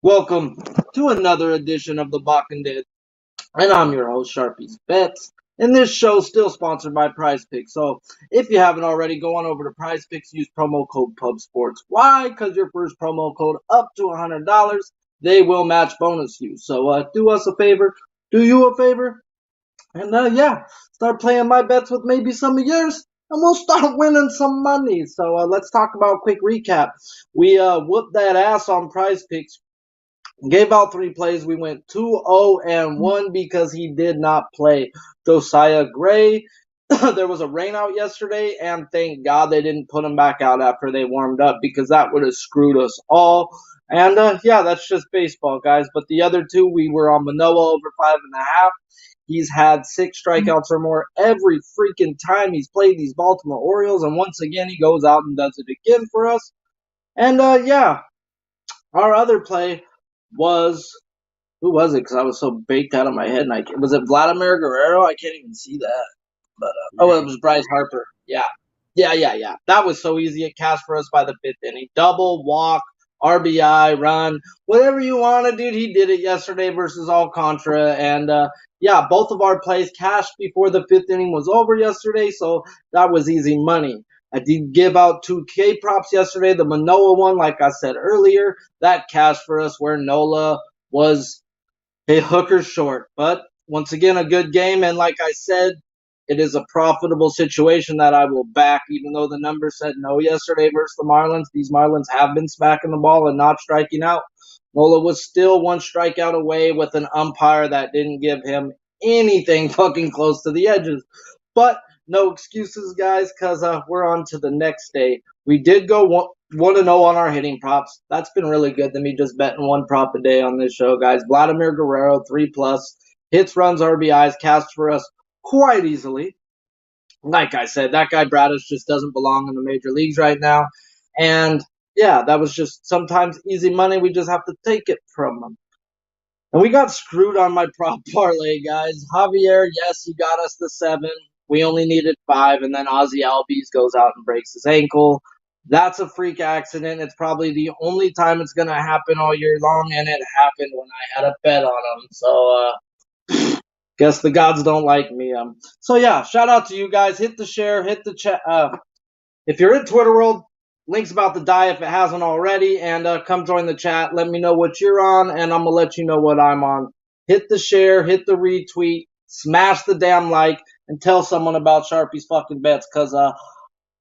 Welcome to another edition of the Balking, and I'm your host, Sharpie's Bets. And this show is still sponsored by Prize Picks. So if you haven't already, go on over to Prize Picks, use promo code PubSports. Why? Because your first promo code up to $100, they will match bonus you. So do us a favor, do you a favor, and start playing my bets with maybe some of yours. And we'll start winning some money. So let's talk about a quick recap. We whooped that ass on Prize Picks. Gave out 3 plays. We went 2-0-1 because he did not play Josiah Gray. There was a rainout yesterday, and thank God they didn't put him back out after they warmed up because that would have screwed us all. And that's just baseball, guys. But the other 2, we were on Manoah over 5.5. He's had 6 strikeouts or more every freaking time he's played these Baltimore Orioles, and once again he goes out and does it again for us. And our other play was, who was it? Because I was so baked out of my head. And was it Vladimir Guerrero? I can't even see that. But it was Bryce Harper. Yeah. That was so easy. It cashed for us by the 5th inning. Double, walk, RBI, run, whatever you wanted, dude. He did it yesterday versus Alcantara. And both of our plays cashed before the 5th inning was over yesterday. So that was easy money. I did give out 2 K props yesterday. The Manoah one, like I said earlier, that cashed for us where Nola was a hooker short. But once again, a good game. And like I said, it is a profitable situation that I will back, even though the number said no yesterday versus the Marlins. These Marlins have been smacking the ball and not striking out. Nola was still 1 strikeout away with an umpire that didn't give him anything fucking close to the edges. But no excuses, guys, because we're on to the next day. We did go 1-0 on our hitting props. That's been really good than me just betting 1 prop a day on this show, guys. Vladimir Guerrero, 3+, hits, runs, RBIs, cast for us quite easily. Like I said, that guy Bradish just doesn't belong in the major leagues right now. And that was just sometimes easy money. We just have to take it from them. And we got screwed on my prop parlay, guys. Javier, yes, he got us the 7. We only needed 5, and then Ozzy Albies goes out and breaks his ankle. That's a freak accident. It's probably the only time it's going to happen all year long, and it happened when I had a bet on him. So, guess the gods don't like me. Shout out to you guys. Hit the share, hit the chat. If you're in Twitter world, link's about to die if it hasn't already, and come join the chat. Let me know what you're on, and I'm gonna let you know what I'm on. Hit the share, hit the retweet, smash the damn like, and tell someone about Sharpie's fucking bets, cause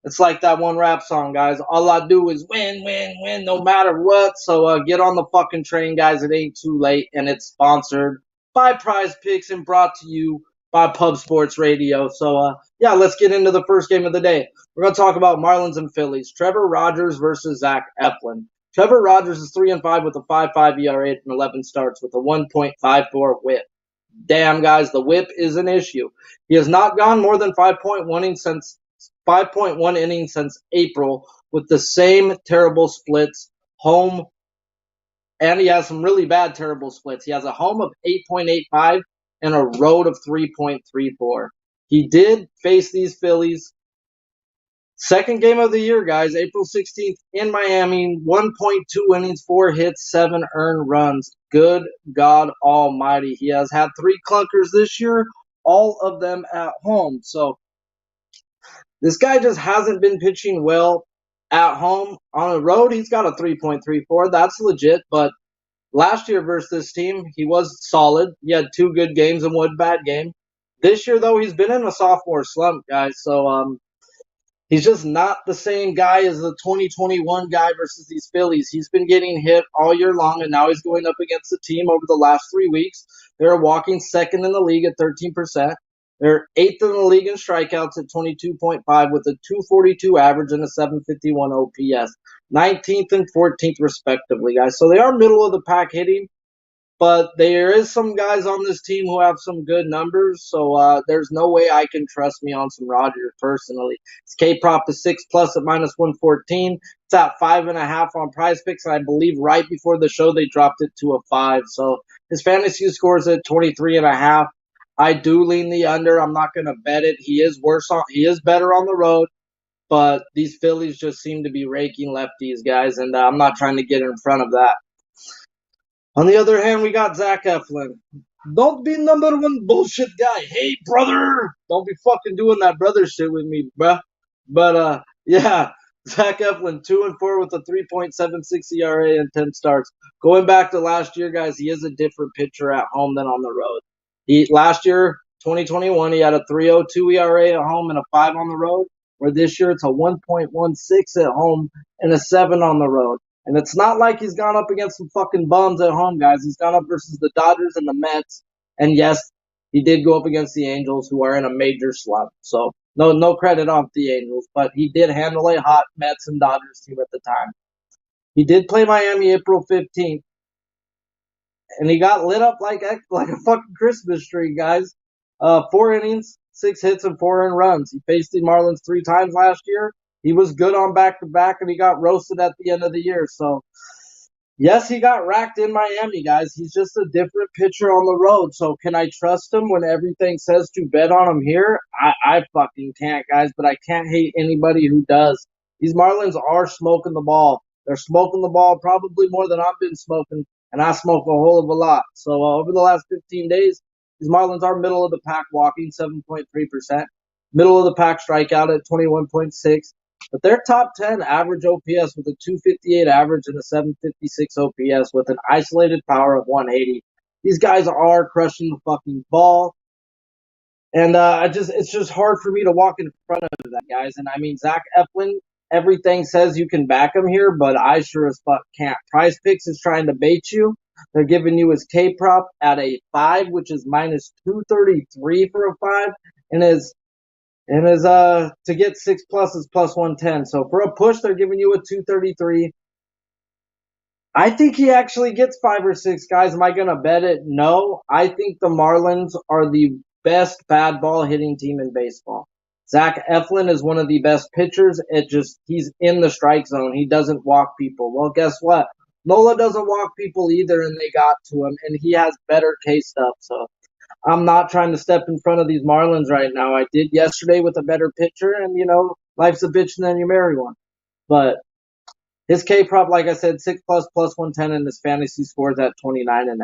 it's like that one rap song, guys. All I do is win, win, win, no matter what. So get on the fucking train, guys. It ain't too late, and it's sponsored by Prize Picks and brought to you by Pub Sports Radio. So let's get into the first game of the day. We're gonna talk about Marlins and Phillies. Trevor Rogers versus Zach Eflin. Trevor Rogers is 3-5 with a 5.5 ERA from 11 starts with a 1.54 WHIP. Damn, guys, the WHIP is an issue. He has not gone more than 5.1 innings since April with the same terrible splits, home, and he has some really bad terrible splits. He has a home of 8.85 and a road of 3.34. He did face these Phillies. Second game of the year, guys, April 16th in Miami, 1.2 innings, 4 hits, 7 earned runs. Good God almighty. He has had 3 clunkers this year, all of them at home. So this guy just hasn't been pitching well at home. On the road, he's got a 3.34. That's legit, but last year versus this team, he was solid. He had 2 good games and 1 bad game. This year, though, he's been in a sophomore slump, guys. So he's just not the same guy as the 2021 guy versus these Phillies. He's been getting hit all year long, and now he's going up against the team over the last 3 weeks. They're walking second in the league at 13%. They're 8th in the league in strikeouts at 22.5 with a 242 average and a 751 OPS. 19th and 14th respectively, guys. So they are middle of the pack hitting, but there is some guys on this team who have some good numbers, so there's no way I can trust me on some Rogers personally. His K-prop is 6+ at -114. It's at 5.5 on Prize Picks, and I believe right before the show they dropped it to a 5. So his fantasy scores at 23.5. I do lean the under. I'm not going to bet it. He is better on the road, but these Phillies just seem to be raking lefties, guys, and I'm not trying to get in front of that. On the other hand, we got Zach Eflin. Don't be number one bullshit guy. Hey, brother. Don't be fucking doing that brother shit with me, bruh. But, yeah. Zach Eflin, 2-4 with a 3.76 ERA and 10 starts. Going back to last year, guys, he is a different pitcher at home than on the road. Last year, 2021, he had a 3.02 ERA at home and a 5 on the road. Where this year it's a 1.16 at home and a 7 on the road. And it's not like he's gone up against some fucking bums at home, guys. He's gone up versus the Dodgers and the Mets. And yes, he did go up against the Angels, who are in a major slump. So no credit off the Angels, but he did handle a hot Mets and Dodgers team at the time. He did play Miami April 15th, and he got lit up like a fucking Christmas tree, guys. 4 innings, 6 hits, and 4 earned runs. He faced the Marlins 3 times last year. He was good on back-to-back, and he got roasted at the end of the year. So, yes, he got racked in Miami, guys. He's just a different pitcher on the road. So, can I trust him when everything says to bet on him here? I fucking can't, guys, but I can't hate anybody who does. These Marlins are smoking the ball. They're smoking the ball probably more than I've been smoking, and I smoke a whole of a lot. So, over the last 15 days, these Marlins are middle of the pack walking, 7.3%. Middle of the pack strikeout at 21.6. But they're top 10 average OPS with a 258 average and a 756 OPS with an isolated power of 180. These guys are crushing the fucking ball. And it's just hard for me to walk in front of that, guys. And I mean, Zach Eflin, everything says you can back him here, but I sure as fuck can't. Prize Picks is trying to bait you. They're giving you his K prop at a 5, which is minus 233 for a 5, and his to get 6 plus is plus 110. So for a push, they're giving you a 233. I think he actually gets 5 or 6, guys. Am I going to bet it? No. I think the Marlins are the best bad ball hitting team in baseball. Zach Eflin is one of the best pitchers. He's in the strike zone. He doesn't walk people. Well, guess what? Nola doesn't walk people either, and they got to him, and he has better K stuff. So I'm not trying to step in front of these Marlins right now. I did yesterday with a better pitcher, and, life's a bitch and then you marry one. But his K prop, like I said, 6 plus 110, and his fantasy scores at 29.5.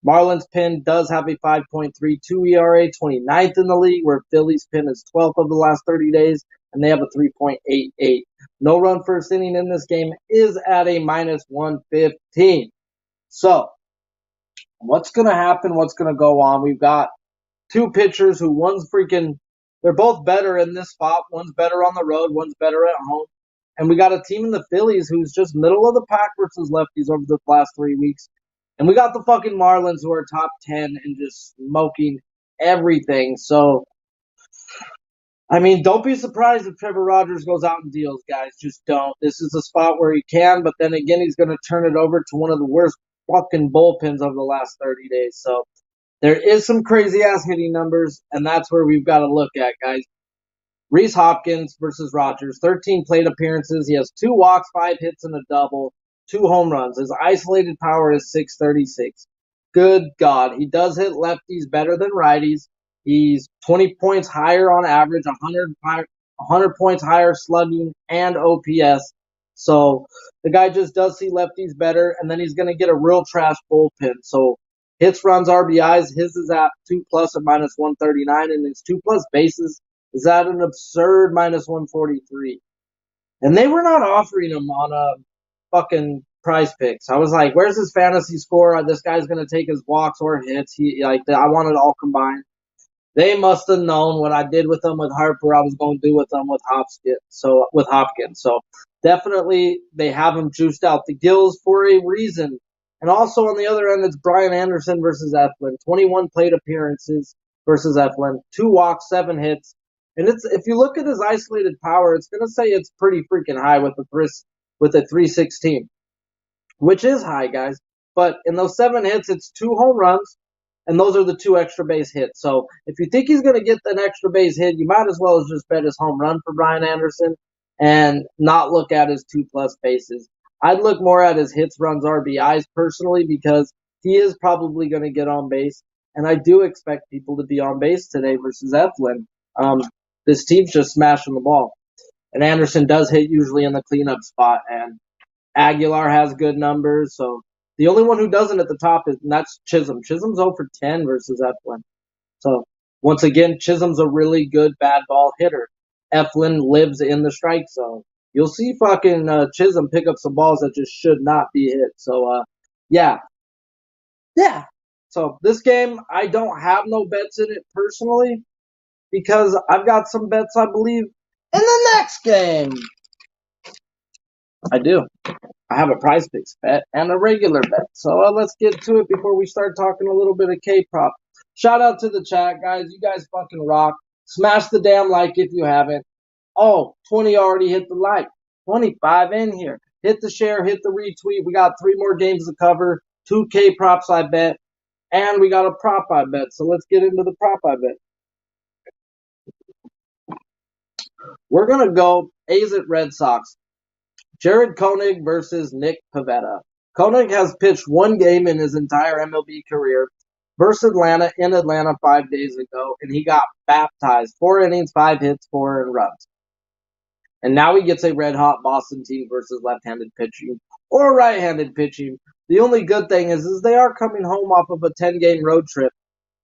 Marlins pin does have a 5.32 ERA, 29th in the league, where Phillies pin is 12th of the last 30 days, and they have a 3.88. No run first inning in this game is at a minus 115. So, what's going to happen? What's going to go on? We've got two pitchers who they're both better in this spot. One's better on the road, one's better at home. And we got a team in the Phillies who's just middle of the pack versus lefties over the last 3 weeks. And we got the fucking Marlins who are top 10 and just smoking everything. So, I mean, don't be surprised if Trevor Rogers goes out and deals, guys. Just don't. This is a spot where he can, but then again, he's going to turn it over to one of the worst fucking bullpens of the last 30 days. So, there is some crazy ass hitting numbers, and that's where we've got to look at, guys. Rhys Hopkins versus Rogers, 13 plate appearances. He has 2 walks, 5 hits, and a double, 2 home runs. His isolated power is 636. Good God. He does hit lefties better than righties. He's 20 points higher on average, 100 points higher slugging and OPS. So the guy just does see lefties better, and then he's going to get a real trash bullpen. So hits, runs, RBIs, his is at 2 plus at minus 139, and his 2 plus bases is at an absurd minus 143. And they were not offering him on a fucking Prize Picks. I was like, where's his fantasy score? This guy's going to take his walks or hits. I want it all combined. They must have known what I did with them with Harper, I was going to do with them with Hopkins. So definitely they have him juiced out the gills for a reason. And also on the other end, it's Brian Anderson versus Eflin. 21 plate appearances versus Eflin. 2 walks, 7 hits. And if you look at his isolated power, it's going to say it's pretty freaking high with a 316, which is high, guys. But in those 7 hits, it's 2 home runs, and those are the 2 extra base hits. So if you think he's going to get an extra base hit, you might as well just bet his home run for Brian Anderson and not look at his 2 plus bases. I'd look more at his hits, runs, RBIs personally because he is probably going to get on base, and I do expect people to be on base today versus Eflin. This team's just smashing the ball. And Anderson does hit usually in the cleanup spot. And Aguilar has good numbers. So The only one who doesn't at the top is, and that's Chisholm. Chisholm's 0 for 10 versus Eflin. So once again, Chisholm's a really good bad ball hitter. Eflin lives in the strike zone. You'll see fucking Chisholm pick up some balls that just should not be hit. So yeah, yeah. So this game, I don't have no bets in it personally because I've got some bets I believe in the next game. I do. I have a prize picks bet and a regular bet. So let's get to it before we start talking a little bit of K-pop. Shout out to the chat, guys. You guys fucking rock. Smash the damn like if you haven't. Oh, 20 already hit the like. 25 in here. Hit the share, hit the retweet. We got 3 more games to cover. 2 K-props, I bet. And we got a prop, I bet. So let's get into the prop, I bet. We're going to go A's at Red Sox. Jared Koenig versus Nick Pivetta. Koenig has pitched 1 game in his entire MLB career versus Atlanta in Atlanta 5 days ago, and he got baptized. 4 innings, 5 hits, 4 earned runs. And now he gets a red-hot Boston team versus left-handed pitching or right-handed pitching. The only good thing is they are coming home off of a 10-game road trip,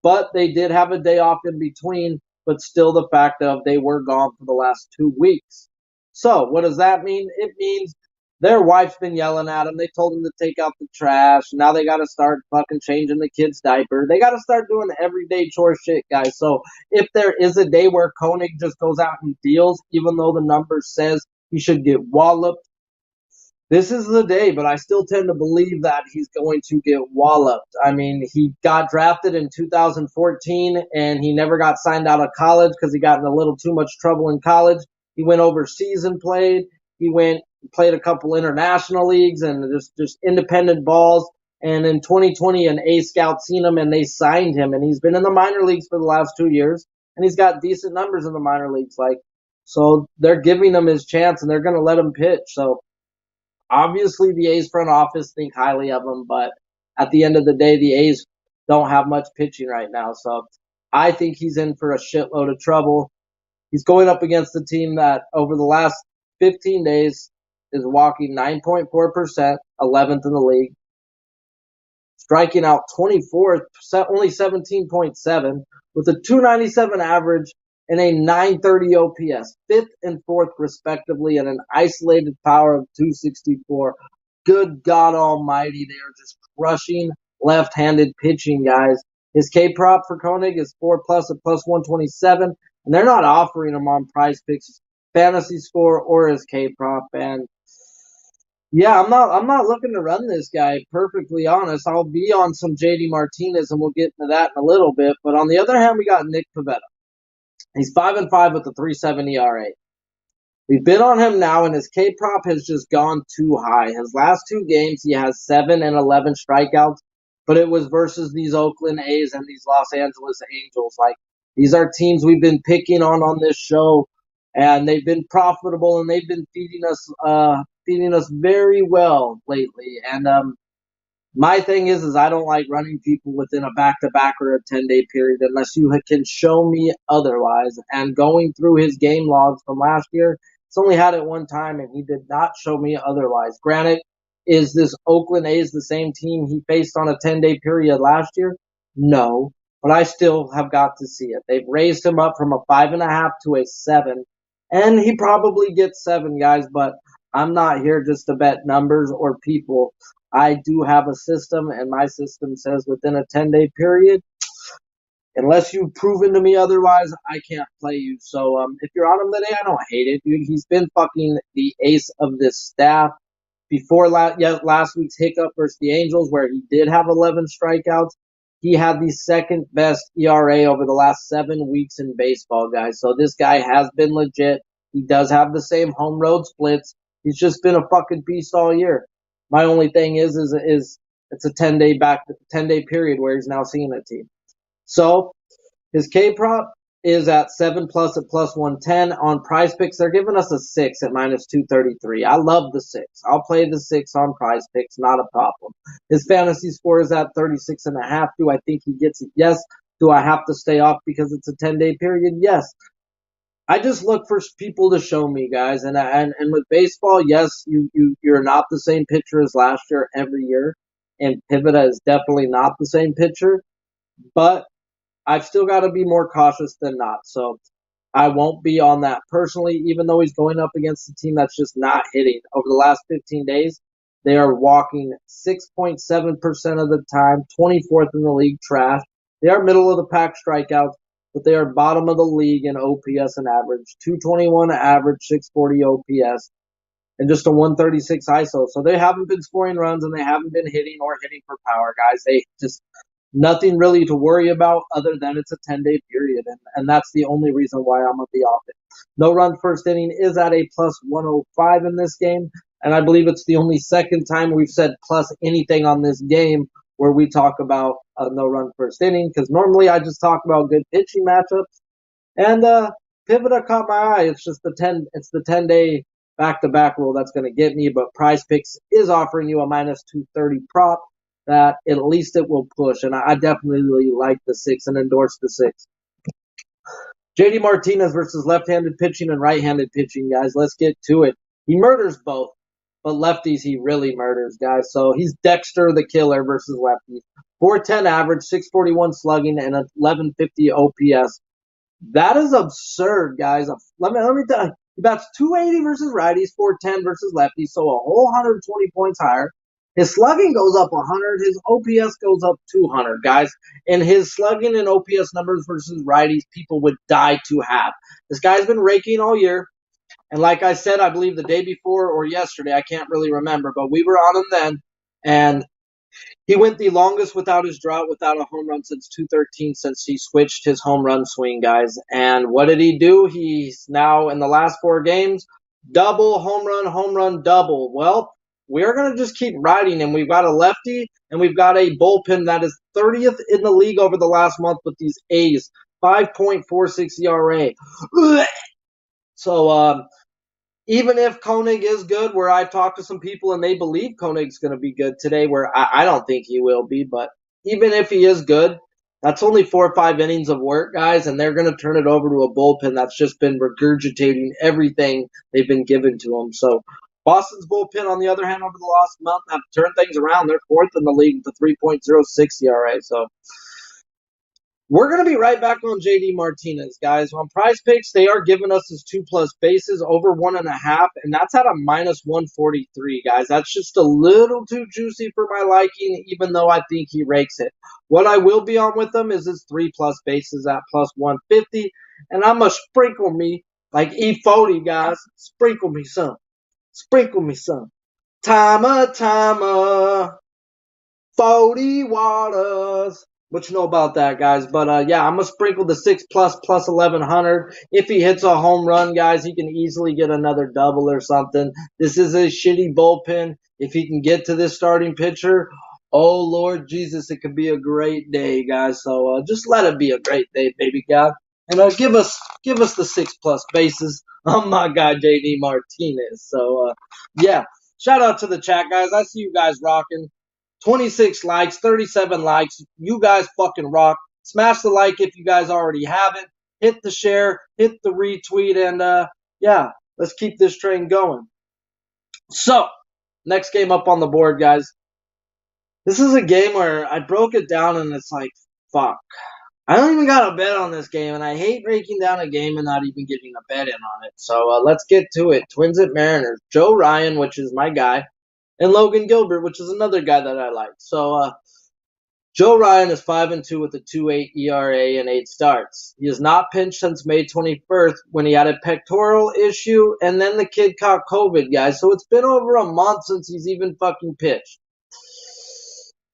but they did have a day off in between, but still the fact of they were gone for the last 2 weeks. So what does that mean? It means their wife's been yelling at them. They told them to take out the trash. Now they got to start fucking changing the kid's diaper. They got to start doing everyday chore shit, guys. So if there is a day where Koenig just goes out and deals, even though the number says he should get walloped, this is the day, but I still tend to believe that he's going to get walloped. I mean, he got drafted in 2014, and he never got signed out of college because he got in a little too much trouble in college. He went overseas and played. He played a couple international leagues and just independent balls. And in 2020, an A scout seen him, and they signed him. And he's been in the minor leagues for the last 2 years, and he's got decent numbers in the minor leagues. So they're giving him his chance, and they're going to let him pitch. So obviously, the A's front office think highly of him, but at the end of the day, the A's don't have much pitching right now. So I think he's in for a shitload of trouble. He's going up against a team that over the last 15 days is walking 9.4%, 11th in the league, striking out 24th, only 17.7, with a 297 average and a 930 OPS, 5th and 4th respectively, and an isolated power of 264. Good God Almighty, they are just crushing left-handed pitching, guys. His K prop for Koenig is 4+ at plus 127, and they're not offering him on Prize Picks, Fantasy Score, or his K prop. And yeah, I'm not looking to run this guy. Perfectly honest, I'll be on some JD Martinez, and we'll get into that in a little bit. But on the other hand, we got Nick Pivetta. He's 5-5 with a 3.7 ERA. We've been on him now, and his K prop has just gone too high. His last 2 games, he has 7 and 11 strikeouts, but it was versus these Oakland A's and these Los Angeles Angels. These are teams we've been picking on this show, and they've been profitable, and they've been feeding us very well lately. And my thing is I don't like running people within a back-to-back or a 10-day period unless you can show me otherwise. And going through his game logs from last year, he's only had it 1 time, and he did not show me otherwise. Granted, is this Oakland A's the same team he faced on a 10-day period last year? No, but I still have got to see it. They've raised him up from a 5.5 to a 7, and he probably gets 7, guys, but I'm not here just to bet numbers or people. I do have a system, and my system says within a 10-day period, unless you've proven to me otherwise, I can't play you. So if you're on him today, I don't hate it, dude. He's been fucking the ace of this staff. Before last week's hiccup versus the Angels, where he did have 11 strikeouts, he had the second best ERA over the last 7 weeks in baseball, guys. So this guy has been legit. He does have the same home road splits. He's just been a fucking beast all year. My only thing is it's a 10-day period where he's now seeing a team. So his K prop is at 7+ at plus 110. On Prize Picks, they're giving us a 6 at minus 233. I love the 6. I'll play the 6 on Prize Picks, not a problem. His fantasy score is at 36.5. Do I think he gets it? Yes. Do I have to stay off because it's a 10-day period? Yes. I just look for people to show me, guys. And with baseball, yes, you're not the same pitcher as last year every year. and Pivetta is definitely not the same pitcher, but I've still got to be more cautious than not. So I won't be on that personally, even though he's going up against a team that's just not hitting. Over the last 15 days, they are walking 6.7% of the time, 24th in the league trash. They are middle of the pack strikeouts, but they are bottom of the league in OPS and average. 221 average, 640 OPS, and just a 136 ISO. So they haven't been scoring runs and they haven't been hitting or hitting for power, guys. They just nothing really to worry about other than it's a 10-day period. And that's the only reason why I'm going to be off it. No run first inning is at a plus 105 in this game. And I believe it's the only second time we've said plus anything on this game where we talk about a no run first inning. Because normally I just talk about good pitching matchups. And Pivota caught my eye. It's just the 10-day back-to-back rule that's going to get me. But Prize Picks is offering you a minus 230 prop that at least it will push. And I definitely like the 6 and endorse the 6. JD Martinez versus left-handed pitching and right-handed pitching, guys. Let's get to it. He murders both, but lefties he really murders, guys. So he's Dexter the Killer versus lefties. 410 average, 641 slugging, and 1150 OPS. That is absurd, guys. Let me tell you. He bats 280 versus righties, 410 versus lefties, so a whole 120 points higher. His slugging goes up 100. His OPS goes up 200, guys. And his slugging and OPS numbers versus righties, people would die to have. This guy's been raking all year. And like I said, I believe the day before or yesterday, I can't really remember, but we were on him then. And he went the longest without his drought, without a home run since 2013, since he switched his home run swing, guys. And what did he do? He's now, in the last 4 games, double, home run, double. Well, we're going to just keep riding him. We've got a lefty, and we've got a bullpen that is 30th in the league over the last month with these A's. 5.46 ERA. So, even if Koenig is good, where I've talked to some people and they believe Koenig's going to be good today, where I don't think he will be, but even if he is good, that's only 4 or 5 innings of work, guys, and they're going to turn it over to a bullpen that's just been regurgitating everything they've been given to them. So Boston's bullpen, on the other hand, over the last month have turned things around. They're 4th in the league with a 3.06 ERA. So we're going to be right back on JD Martinez, guys. On Prize Picks, they are giving us his 2+ bases over 1.5, and that's at a minus 143, guys. That's just a little too juicy for my liking, even though I think he rakes it. What I will be on with him is his 3+ bases at plus 150, and I'm going to sprinkle me like E40, guys. Sprinkle me some. Sprinkle me some. Timer. 40 waters. What you know about that, guys? But yeah, I'm gonna sprinkle the 6+ plus 1100. If he hits a home run, guys, he can easily get another double or something. This is a shitty bullpen. If he can get to this starting pitcher, oh Lord Jesus, it could be a great day, guys. So just let it be a great day, baby God. And give us the 6+ bases on my guy JD Martinez. So yeah, shout out to the chat, guys. I see you guys rocking. 26 likes, 37 likes. You guys fucking rock. Smash the like if you guys already haven't. Hit the share, hit the retweet, and yeah, let's keep this train going. So, next game up on the board, guys. This is a game where I broke it down and it's like, fuck. I don't even got a bet on this game, and I hate breaking down a game and not even getting a bet in on it. So let's get to it. Twins at Mariners. Joe Ryan, which is my guy, and Logan Gilbert, which is another guy that I like. So Joe Ryan is 5-2 with a 2.8 ERA and 8 starts. He has not pitched since May 21st when he had a pectoral issue, and then the kid caught COVID, guys. So it's been over a month since he's even fucking pitched.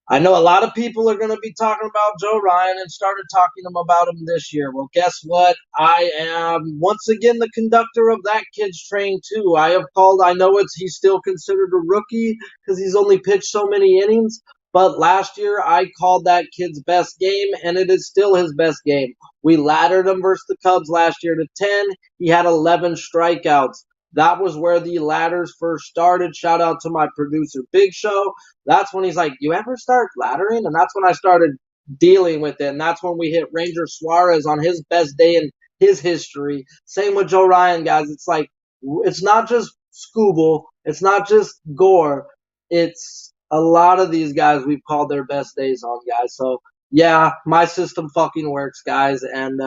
I know a lot of people are going to be talking about Joe Ryan and started talking about him this year. Well, guess what? I am once again the conductor of that kid's train too. I know he's still considered a rookie because he's only pitched so many innings. But last year I called that kid's best game, and it is still his best game. We laddered him versus the Cubs last year to 10. He had 11 strikeouts. That was where the ladders first started. Shout out to my producer, Big Show. That's when he's like, you ever start laddering? And that's when I started dealing with it. And that's when we hit Ranger Suarez on his best day in his history. Same with Joe Ryan, guys. It's not just Scooble. It's not just Gore. It's a lot of these guys we've called their best days on, guys. So yeah, my system fucking works, guys, and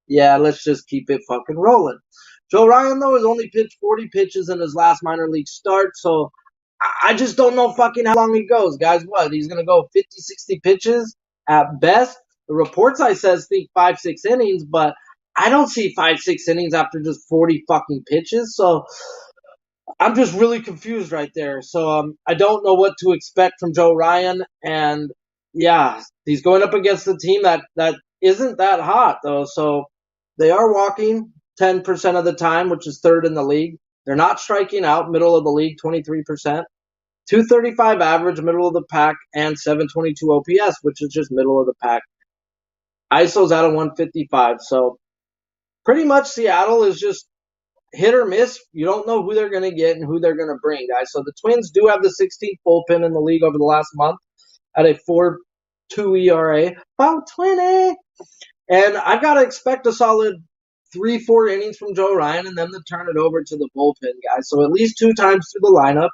yeah, let's just keep it fucking rolling. Joe Ryan though has only pitched 40 pitches in his last minor league start, so I just don't know fucking how long he goes, guys. What, he's gonna go 50, 60 pitches at best? The reports I says think 5, 6 innings, but I don't see 5, 6 innings after just 40 fucking pitches. So I'm just really confused right there. So I don't know what to expect from Joe Ryan, and yeah, he's going up against a team that isn't that hot though. So they are walking 10% of the time, which is third in the league. They're not striking out, middle of the league, 23%. 235 average, middle of the pack, and 722 OPS, which is just middle of the pack. ISO's out of 155. So pretty much Seattle is just hit or miss. You don't know who they're going to get and who they're going to bring, guys. So the Twins do have the 16th bullpen in the league over the last month at a 4.2 ERA, about 20. And I've got to expect a solid 3, 4 innings from Joe Ryan and then to turn it over to the bullpen, guys. So at least 2 times through the lineup.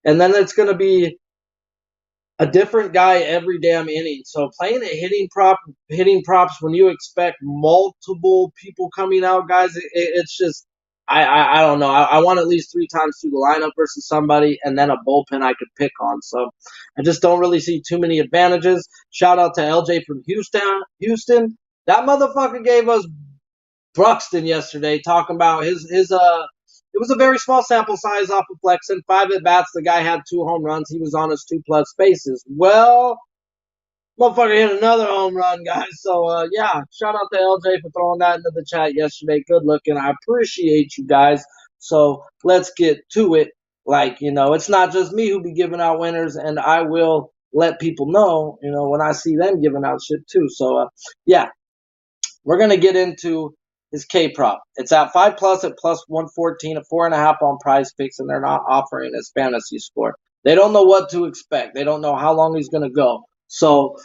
And then it's going to be a different guy every damn inning. So playing a hitting props when you expect multiple people coming out, guys, it's just I don't know. I want at least 3 times through the lineup versus somebody, and then a bullpen I could pick on. So I just don't really see too many advantages. Shout out to LJ from Houston. That motherfucker gave us Bruxton yesterday, talking about his it was a very small sample size off of Flexen. 5 at-bats, the guy had 2 home runs. He was on his 2+ bases. Well, motherfucker hit another home run, guys. So, yeah, shout out to LJ for throwing that into the chat yesterday. Good looking. I appreciate you guys. So, let's get to it. Like, it's not just me who be giving out winners, and I will let people know, when I see them giving out shit too. So, yeah, we're going to get into his K prop. It's at 5+ at plus 114, a 4.5 on Prize Picks, and they're not offering his fantasy score. They don't know what to expect. They don't know how long he's going to go. So,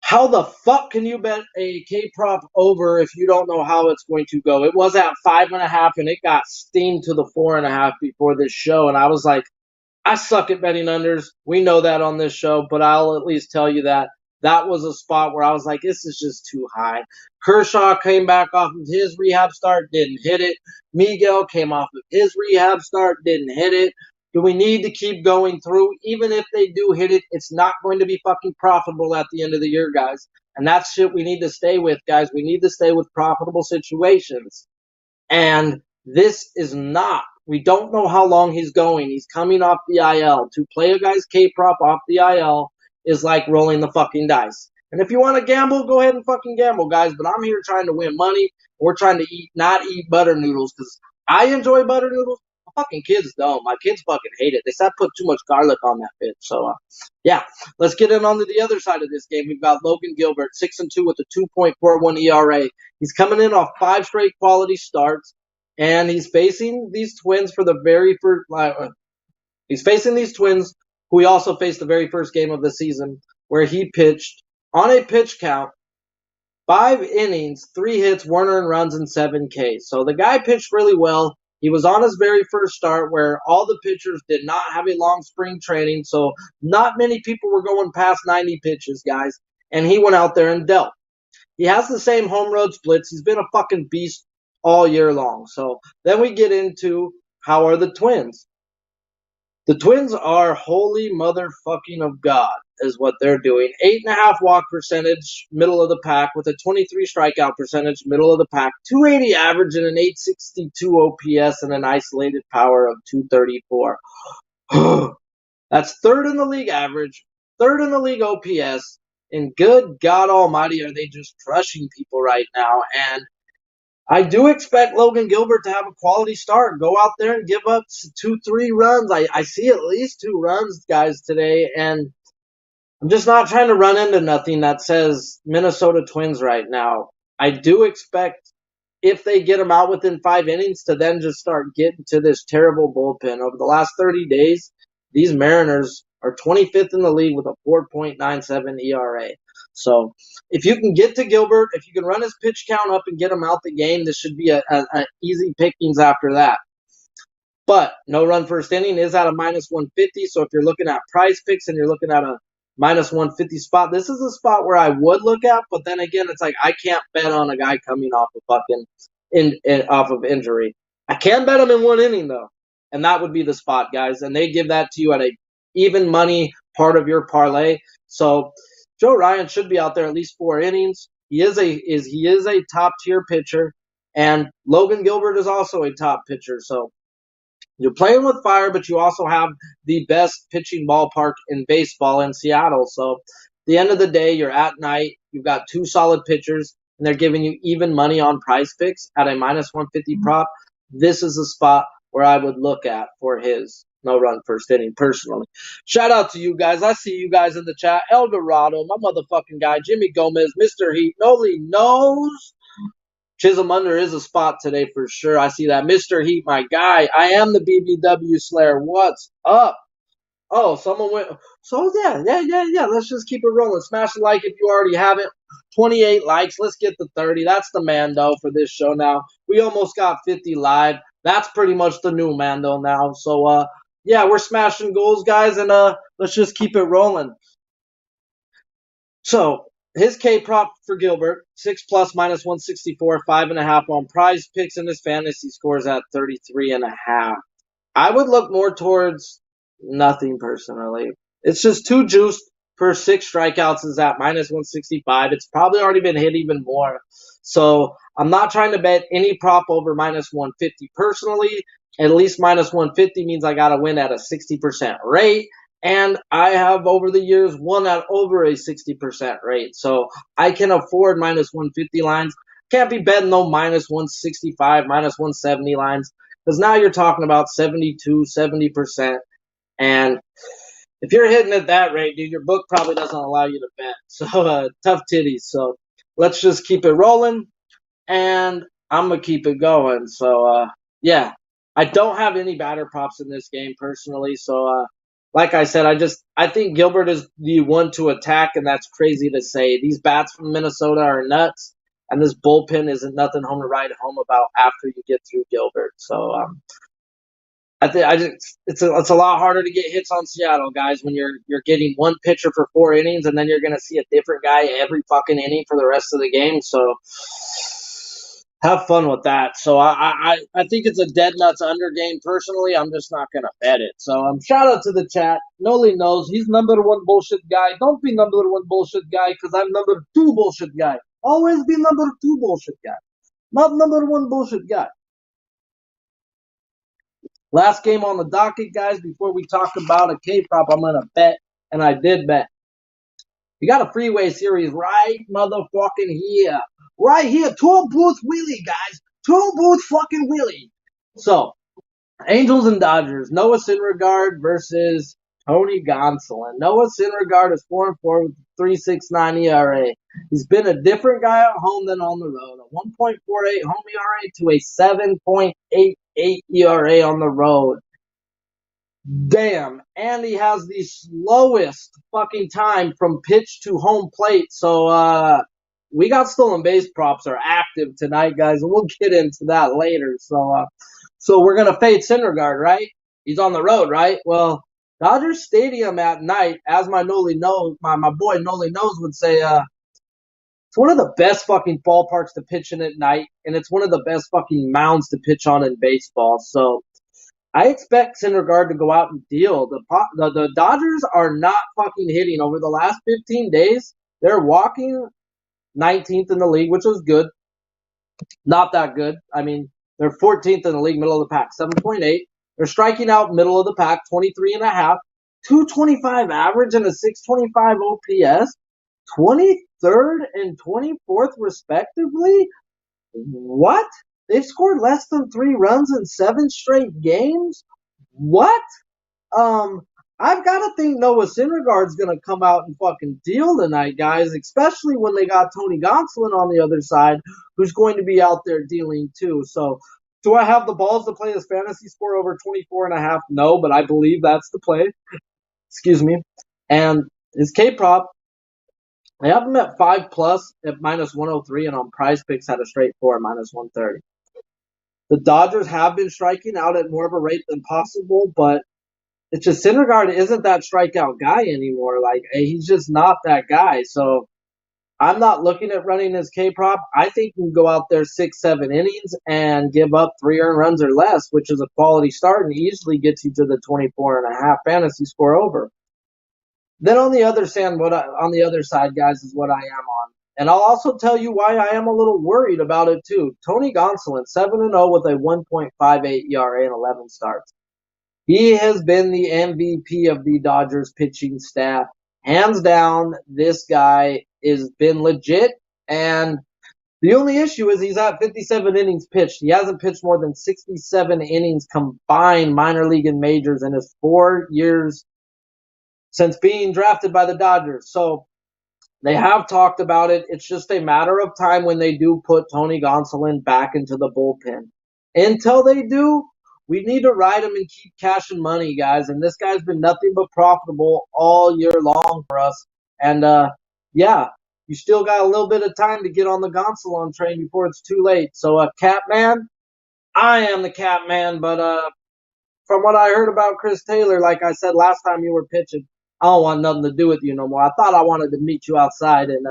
how the fuck can you bet a K prop over if you don't know how it's going to go? It was at 5.5, and it got steamed to the 4.5 before this show, and I was like, I suck at betting unders. We know that on this show, but I'll at least tell you that was a spot where I was like, this is just too high. Kershaw came back off of his rehab start, didn't hit it. Miguel came off of his rehab start, didn't hit it. Do we need to keep going through? Even if they do hit it, it's not going to be fucking profitable at the end of the year, guys. And that's shit we need to stay with, guys. We need to stay with profitable situations. And this is not. We don't know how long he's going. He's coming off the IL. To play a guy's K-prop off the IL is like rolling the fucking dice. And if you want to gamble, go ahead and fucking gamble, guys. But I'm here trying to win money. We're trying to not eat butter noodles because I enjoy butter noodles. My fucking kids don't. My kids fucking hate it. They said I put too much garlic on that bitch. So, yeah. Let's get in on to the other side of this game. We've got Logan Gilbert, 6-2 with a 2.41 ERA. He's coming in off 5 straight quality starts. And he's facing these Twins for the very first. He's facing these Twins, who he also faced the very first game of the season, where he pitched on a pitch count, 5 innings, 3 hits, 1 earned runs, and 7 Ks. So the guy pitched really well. He was on his very first start, where all the pitchers did not have a long spring training, so not many people were going past 90 pitches, guys. And he went out there and dealt. He has the same home road splits. He's been a fucking beast all year long. So then we get into how are the Twins? The Twins are holy motherfucking of God is what they're doing. 8.5 walk percentage, middle of the pack, with a 23 strikeout percentage, middle of the pack. 280 average and an 862 OPS and an isolated power of 234. That's third in the league average, third in the league OPS, and good God almighty are they just crushing people right now. And I do expect Logan Gilbert to have a quality start. Go out there and give up 2, 3 runs. I see at least 2 runs, guys, today. And I'm just not trying to run into nothing that says Minnesota Twins right now. I do expect, if they get them out within 5 innings, to then just start getting to this terrible bullpen. Over the last 30 days, these Mariners are 25th in the league with a 4.97 ERA. So if you can get to Gilbert, if you can run his pitch count up and get him out the game, this should be an easy pickings after that. But no run first inning is at a minus 150. So if you're looking at prize picks and you're looking at a minus 150 spot, this is a spot where I would look at. But then again, it's like I can't bet on a guy coming off of off of injury. I can bet him in one inning though, and that would be the spot, guys. And they give that to you at a even money part of your parlay. So Joe Ryan should be out there at least 4 innings. He is a top tier pitcher, and Logan Gilbert is also a top pitcher. So you're playing with fire, but you also have the best pitching ballpark in baseball in Seattle. So, at the end of the day, you're at night. You've got two solid pitchers, and they're giving you even money on prize picks at a minus 150 prop. This is a spot where I would look at for his no run first inning personally. Shout out to you guys. I see you guys in the chat. El Dorado, my motherfucking guy, Jimmy Gomez, Mr. Heat, Noli knows. Chisholm Under is a spot today for sure. I see that. Mr. Heat, my guy. I am the BBW Slayer. What's up? Oh, someone went. So, yeah. Let's just keep it rolling. Smash the like if you already haven't. 28 likes. Let's get to 30. That's the Mando for this show now. We almost got 50 live. That's pretty much the new Mando now. So, yeah, we're smashing goals, guys, and let's just keep it rolling. So, his K prop for Gilbert, 6 plus minus 164, 5.5 on prize picks, and his fantasy scores at 33.5. I would look more towards nothing personally. It's just too juiced per 6 strikeouts is at minus 165. It's probably already been hit even more. So I'm not trying to bet any prop over minus 150 personally. At least minus 150 means I got to win at a 60% rate. And I have over the years won at over a 60% rate. So I can afford minus 150 lines. Can't be betting no minus 165, minus 170 lines. Because now you're talking about 72, 70%. And if you're hitting at that rate, dude, your book probably doesn't allow you to bet. So tough titties. So let's just keep it rolling. And I'm going to keep it going. So, yeah. I don't have any batter props in this game personally. So, like I said, I think Gilbert is the one to attack, and that's crazy to say. These bats from Minnesota are nuts, and this bullpen isn't nothing home to write home about after you get through Gilbert. So, it's a lot harder to get hits on Seattle, guys, when you're getting one pitcher for 4 innings, and then you're going to see a different guy every fucking inning for the rest of the game. So have fun with that. So I think it's a dead nuts under game personally. I'm just not gonna bet it. So shout out to the chat. Noli knows he's number one bullshit guy. Don't be number one bullshit guy because I'm number two bullshit guy. Always be number two bullshit guy, not number one bullshit guy. Last game on the docket, guys. Before we talk about a K prop, I'm gonna bet, and I did bet. We got a freeway series right motherfucking here. Right here. Tour Booth Willie, guys. Tour Booth fucking Willie. So, Angels and Dodgers. Noah Syndergaard versus Tony Gonsolin. Noah Syndergaard is 4-4 with a 3.69 ERA. He's been a different guy at home than on the road. A 1.48 home ERA to a 7.88 ERA on the road. Damn. And he has the slowest fucking time from pitch to home plate. So, we got stolen base props are active tonight, guys, and we'll get into that later. So we're going to fade Syndergaard, right? He's on the road, right? Well, Dodger Stadium at night, as my Noli knows, my boy Noli knows would say, it's one of the best fucking ballparks to pitch in at night, and it's one of the best fucking mounds to pitch on in baseball. So I expect Syndergaard to go out and deal. The Dodgers are not fucking hitting over the last 15 days. They're walking 19th in the league, which was good. Not that good. I mean, they're 14th in the league, middle of the pack, 7.8. They're striking out middle of the pack, 23.5. 225 average and a 625 OPS. 23rd and 24th, respectively. What? They've scored less than 3 runs in 7 straight games? What? I've got to think Noah Syndergaard's going to come out and fucking deal tonight, guys, especially when they got Tony Gonsolin on the other side, who's going to be out there dealing too. So, do I have the balls to play his fantasy score over 24.5? No, but I believe that's the play. Excuse me. And his K prop, I have him at 5 plus at minus 103, and on prize picks had a straight 4 minus 130. The Dodgers have been striking out at more of a rate than possible, but it's just Syndergaard isn't that strikeout guy anymore. Like he's just not that guy. So I'm not looking at running his K prop. I think you can go out there 6, 7 innings and give up 3 earned runs or less, which is a quality start and easily gets you to the 24.5 fantasy score over. Then on the other side, guys, is what I am on. And I'll also tell you why I am a little worried about it too. Tony Gonsolin, 7-0 with a 1.58 ERA and 11 starts. He has been the MVP of the Dodgers pitching staff. Hands down, this guy has been legit. And the only issue is he's at 57 innings pitched. He hasn't pitched more than 67 innings combined minor league and majors in his 4 years since being drafted by the Dodgers. So they have talked about it. It's just a matter of time when they do put Tony Gonsolin back into the bullpen. Until they do, we need to ride him and keep cashing money, guys. And this guy's been nothing but profitable all year long for us. And yeah, you still got a little bit of time to get on the Gonsolin train before it's too late. So, Catman, I am the Catman, but from what I heard about Chris Taylor, like I said last time you were pitching, I don't want nothing to do with you no more. I thought I wanted to meet you outside, and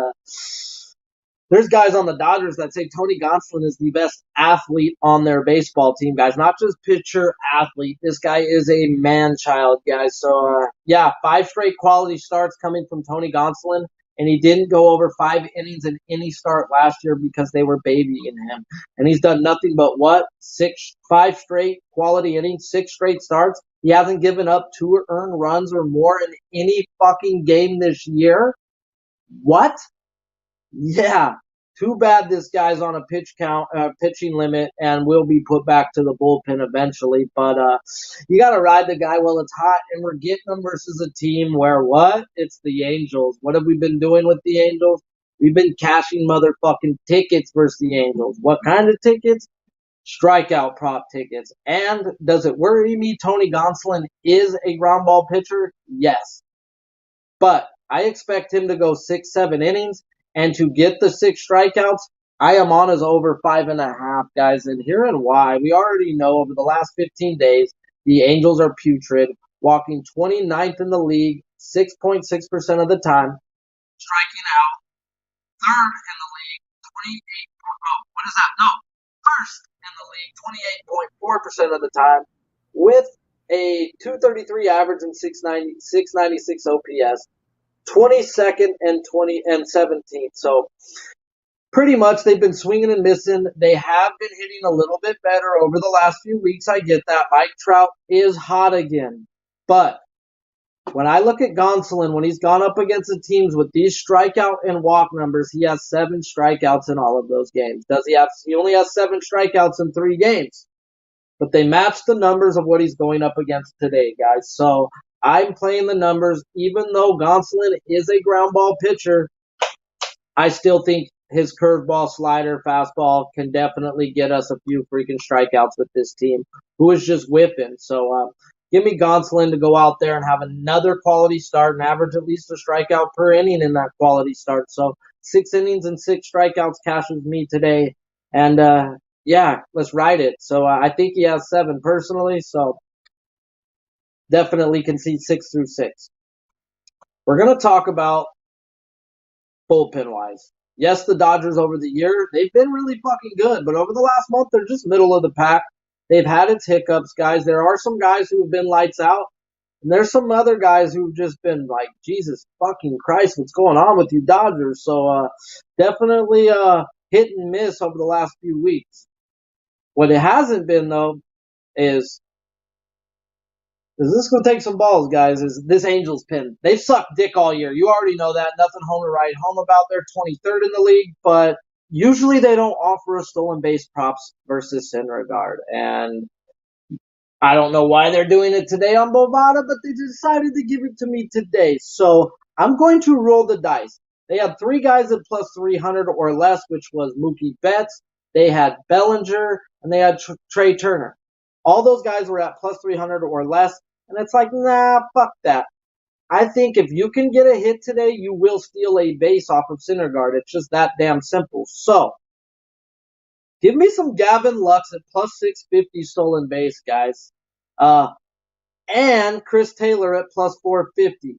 there's guys on the Dodgers that say Tony Gonsolin is the best athlete on their baseball team, guys. Not just pitcher, athlete. This guy is a man-child, guys. So, yeah, 5 straight quality starts coming from Tony Gonsolin, and he didn't go over 5 innings in any start last year because they were babying him. And he's done nothing but what? 5 straight quality innings, 6 straight starts. He hasn't given up 2 earned runs or more in any fucking game this year. What? Yeah, too bad this guy's on a pitching limit, and will be put back to the bullpen eventually. But you got to ride the guy while it's hot, and we're getting him versus a team where what? It's the Angels. What have we been doing with the Angels? We've been cashing motherfucking tickets versus the Angels. What kind of tickets? Strikeout prop tickets. And does it worry me Tony Gonsolin is a ground ball pitcher? Yes. But I expect him to go 6, 7 innings. And to get the 6 strikeouts, I am on his over 5.5, guys. And herein why. We already know over the last 15 days, the Angels are putrid, walking 29th in the league 6.6% of the time, striking out, third in the league, 28. Oh, what is that? No, first in the league, 28.4% of the time, with a 233 average and 696 OPS. 22nd and 17th. So pretty much they've been swinging and missing. They have been hitting a little bit better over the last few weeks. I get that. Mike Trout is hot again. But when I look at Gonsolin, when he's gone up against the teams with these strikeout and walk numbers, he has 7 strikeouts in all of those games. He only has 7 strikeouts in 3 games. But they match the numbers of what he's going up against today, guys. So I'm playing the numbers. Even though Gonsolin is a ground ball pitcher, I still think his curveball, slider, fastball can definitely get us a few freaking strikeouts with this team, who is just whipping. So give me Gonsolin to go out there and have another quality start and average at least a strikeout per inning in that quality start. So 6 innings and 6 strikeouts cashes me today. And yeah, let's ride it. So I think he has 7 personally, so definitely concede 6 through 6. We're going to talk about bullpen-wise. Yes, the Dodgers over the year, they've been really fucking good, but over the last month, they're just middle of the pack. They've had its hiccups, guys. There are some guys who have been lights out, and there's some other guys who've just been like, Jesus fucking Christ, what's going on with you Dodgers? So definitely hit and miss over the last few weeks. What it hasn't been, though, is this going to take some balls, guys, is this Angels pin. They've sucked dick all year. You already know that. Nothing home to write home about. They're 23rd in the league, but usually they don't offer a stolen base props versus Syndergaard. And I don't know why they're doing it today on Bovada, but they decided to give it to me today. So I'm going to roll the dice. They had 3 guys at plus 300 or less, which was Mookie Betts. They had Bellinger, and they had Trey Turner. All those guys were at plus 300 or less, and it's like, nah, fuck that. I think if you can get a hit today, you will steal a base off of Syndergaard. It's just that damn simple. So Give me some Gavin Lux at plus 650 stolen base, guys. And Chris Taylor at plus 450.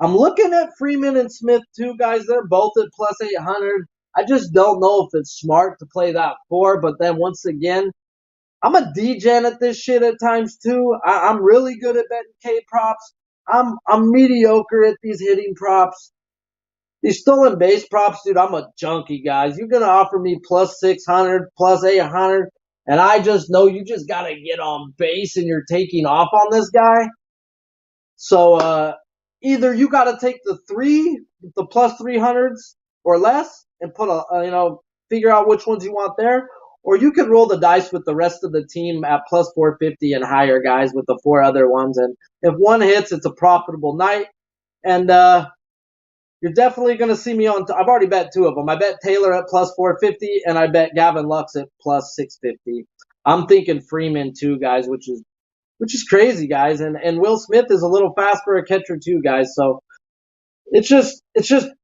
I'm looking at Freeman and Smith too, guys. They're both at plus 800. I just don't know if it's smart to play that 4, but then once again, I'm a degen at this shit at times too. I'm really good at betting K props. I'm mediocre at these hitting props. These stolen base props, dude, I'm a junkie, guys. You're gonna offer me plus 600, plus 800, and I just know you just gotta get on base and you're taking off on this guy. So either you got to take the plus 300s or less, and put figure out which ones you want there, or you could roll the dice with the rest of the team at plus 450 and higher, guys, with the 4 other ones. And if one hits, it's a profitable night. And you're definitely going to see me on. I've already bet 2 of them. I bet Taylor at plus 450, and I bet Gavin Lux at plus 650. I'm thinking Freeman too, guys, which is crazy, guys. And Will Smith is a little fast for a catcher too, guys. So it's just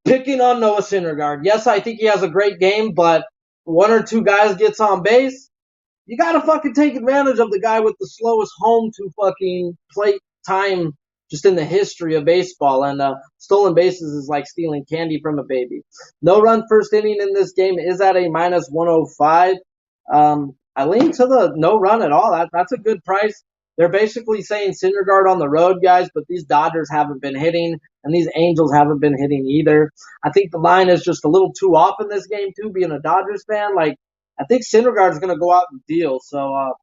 picking on Noah Syndergaard. Yes, I think he has a great game, but 1 or 2 guys gets on base, you gotta fucking take advantage of the guy with the slowest home to fucking plate time just in the history of baseball. And stolen bases is like stealing candy from a baby. No run first inning in this game is at a minus 105. I lean to the no run at all. That's a good price. They're basically saying Syndergaard on the road, guys, but these Dodgers haven't been hitting, and these Angels haven't been hitting either. I think the line is just a little too off in this game, too, being a Dodgers fan. Like, I think Syndergaard's going to go out and deal. So,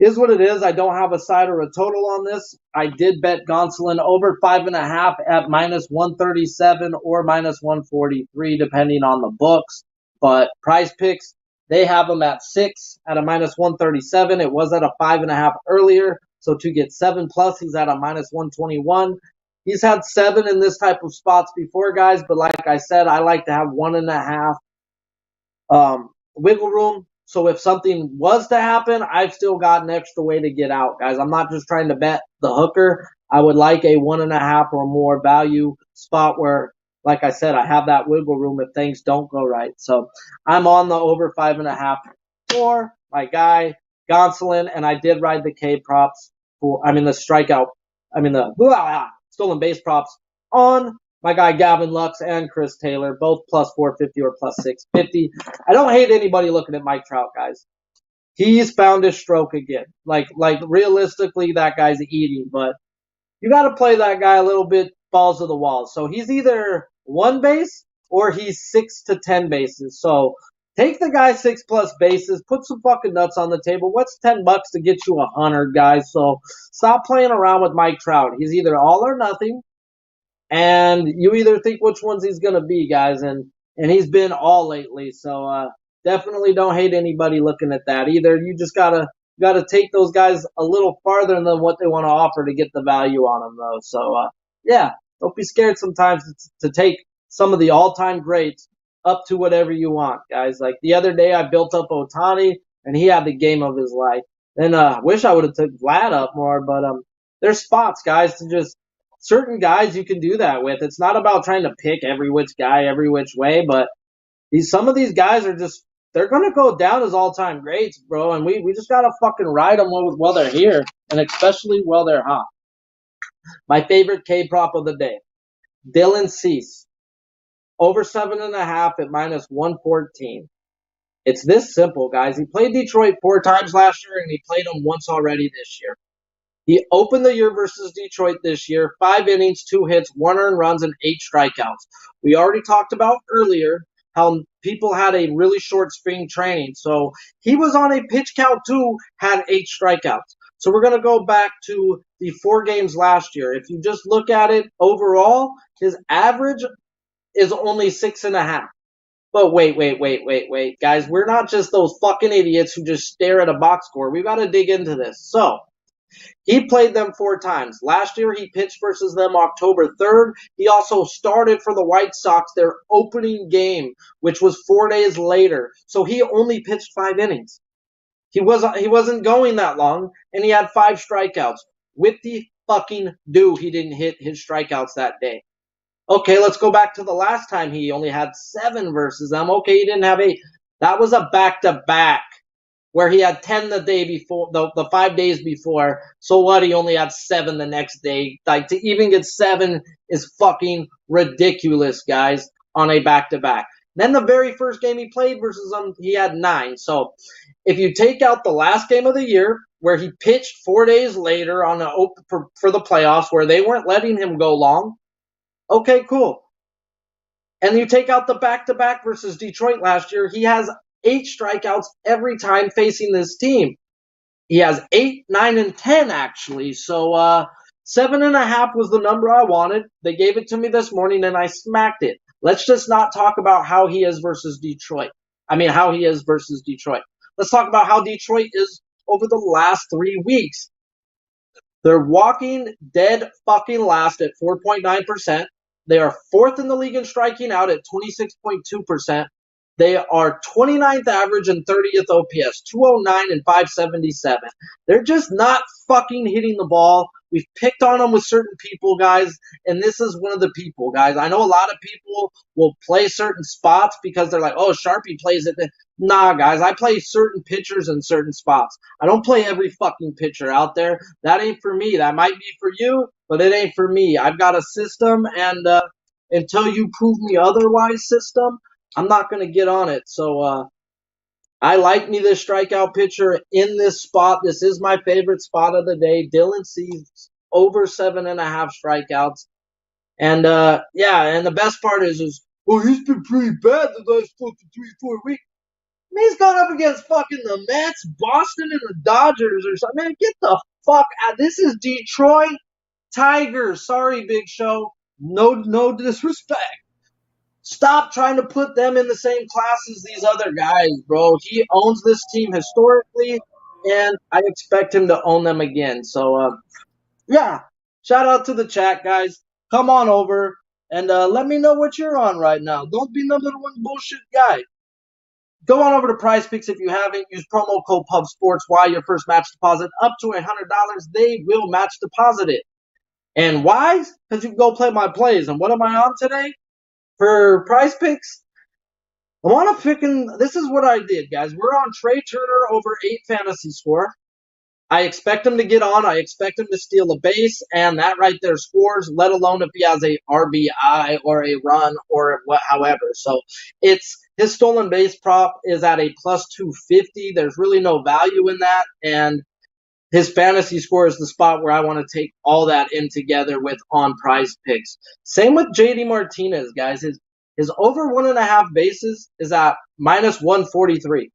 is what it is. I don't have a side or a total on this. I did bet Gonsolin over 5.5 at minus 137 or minus 143, depending on the books. But Prize Picks, they have him at 6 at a minus 137. It was at a 5.5 earlier. So to get 7 plus, he's at a minus 121. He's had 7 in this type of spots before, guys. But like I said, I like to have 1.5 wiggle room. So if something was to happen, I've still got an extra way to get out, guys. I'm not just trying to bet the hooker. I would like a 1.5 or more value spot where, like I said, I have that wiggle room if things don't go right. So I'm on the over 5.5 for my guy Gonsolin, and I did ride the K props the strikeout, the stolen base props on my guy Gavin Lux and Chris Taylor, both plus 450 or plus 650. I don't hate anybody looking at Mike Trout, guys. He's found his stroke again. Like realistically, that guy's eating, but you got to play that guy a little bit balls to the wall. So he's either 1 base or he's 6 to 10 bases. So take the guy 6 plus bases, put some fucking nuts on the table. What's $10 to get you 100, guys? So stop playing around with Mike Trout. He's either all or nothing. And you either think which ones he's going to be, guys, and he's been all lately. So definitely don't hate anybody looking at that either. You just gotta take those guys a little farther than what they want to offer to get the value on them, though. So yeah, don't be scared sometimes to take some of the all-time greats up to whatever you want, guys. Like the other day, I built up Ohtani, and he had the game of his life. And wish I would have took Vlad up more, but there's spots, guys, to just certain guys you can do that with. It's not about trying to pick every which guy every which way, but some of these guys are just, they're going to go down as all-time greats, bro, and we just got to fucking ride them while they're here, and especially while they're hot. My favorite K-prop of the day, Dylan Cease, over 7.5 at minus 114. It's this simple, guys. He played Detroit 4 times last year, and he played them once already this year. He opened the year versus Detroit this year, 5 innings, 2 hits, 1 earned runs, and 8 strikeouts. We already talked about earlier how people had a really short spring training. So he was on a pitch count too, had 8 strikeouts. So we're going to go back to the 4 games last year. If you just look at it overall, his average is only 6.5. But wait, guys. We're not just those fucking idiots who just stare at a box score. We've got to dig into this. So he played them 4 times. Last year, he pitched versus them October 3rd. He also started for the White Sox their opening game, which was 4 days later. So he only pitched 5 innings. He wasn't going that long, and he had 5 strikeouts. With the fucking do, he didn't hit his strikeouts that day. Okay, let's go back to the last time he only had 7 versus them. Okay, he didn't have 8. That was a back-to-back where he had 10 the day before, the 5 days before. So what? He only had 7 the next day. Like, to even get 7 is fucking ridiculous, guys, on a back-to-back. Then the very first game he played versus them, he had 9. So if you take out the last game of the year, where he pitched 4 days later on for the playoffs, where they weren't letting him go long, okay, cool. And you take out the back-to-back versus Detroit last year, he has 8 strikeouts every time facing this team. He has 8, 9, and 10, actually. So 7.5 was the number I wanted. They gave it to me this morning, and I smacked it. Let's just not talk about how he is versus Detroit. How he is versus Detroit. Let's talk about how Detroit is over the last 3 weeks. They're walking dead fucking last at 4.9%. They are 4th in the league in striking out at 26.2%. They are 29th average and 30th OPS, 209 and 577. They're just not fucking hitting the ball. We've picked on them with certain people, guys, and this is one of the people, guys. I know a lot of people will play certain spots because they're like, oh, Sharpie plays it. Nah, guys, I play certain pitchers in certain spots. I don't play every fucking pitcher out there. That ain't for me. That might be for you, but it ain't for me. I've got a system, and until you prove me otherwise, system, I'm not going to get on it. So I like me this strikeout pitcher in this spot. This is my favorite spot of the day. Dylan Cease over 7.5 strikeouts. And and the best part is well, he's been pretty bad the last fucking 3-4 weeks. He's gone up against fucking the Mets, Boston, and the Dodgers or something. Man, get the fuck out. This is Detroit Tigers. Sorry, Big Show. No disrespect. Stop trying to put them in the same class as these other guys, bro. He owns this team historically, and I expect him to own them again. So, shout out to the chat, guys. Come on over and let me know what you're on right now. Don't be number one bullshit guy. Go on over to Prize Picks if you haven't. Use promo code PUBSPORTS. Why your first match deposit up to $100. They will match deposit it. And why? Because you can go play my plays. And what am I on today? For Prize Picks, I want to pick in. This is what I did, guys. We're on Trey Turner over 8 fantasy score. I expect him to get on. I expect him to steal a base, and that right there scores, let alone if he has a RBI or a run or however. So it's his stolen base prop is at a plus 250. There's really no value in that, and his fantasy score is the spot where I want to take all that in together with on Prize Picks. Same with JD Martinez, guys. His over 1.5 bases is at minus 143.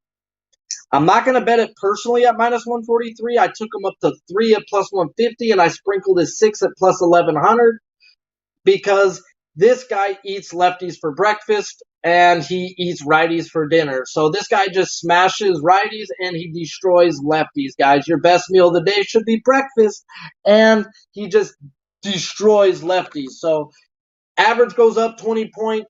I'm not going to bet it personally at minus 143. I took him up to 3 at plus 150, and I sprinkled his 6 at plus 1100 because this guy eats lefties for breakfast and he eats righties for dinner. So this guy just smashes righties and he destroys lefties, guys. Your best meal of the day should be breakfast, and he just destroys lefties. So average goes up 20 points.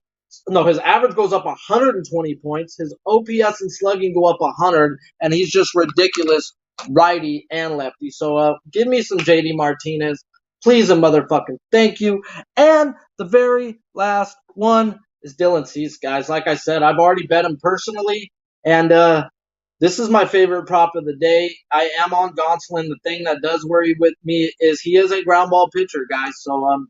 No, his average goes up 120 points. His OPS and slugging go up 100, and he's just ridiculous righty and lefty. So give me some JD Martinez. Please and motherfucking thank you. And the very last one is Dylan Cease, guys. Like I said, I've already bet him personally, and this is my favorite prop of the day. I am on Gonsolin. The thing that does worry with me is he is a ground ball pitcher, guys. So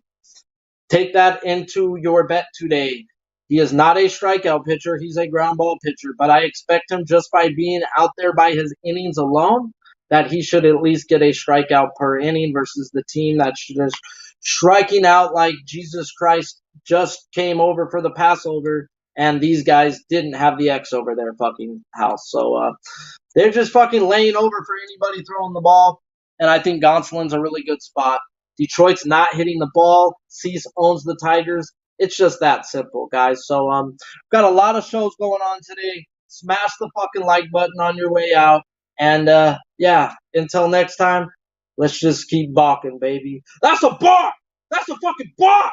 take that into your bet today. He is not a strikeout pitcher. He's a ground ball pitcher. But I expect him, just by being out there by his innings alone, that he should at least get a strikeout per inning versus the team that's just striking out like Jesus Christ just came over for the Passover, and these guys didn't have the X over their fucking house. So they're just fucking laying over for anybody throwing the ball, and I think Gonsolin's a really good spot. Detroit's not hitting the ball. Cease owns the Tigers. It's just that simple, guys. So got a lot of shows going on today. Smash the fucking like button on your way out. And until next time, let's just keep balking, baby. That's a bark! That's a fucking bark!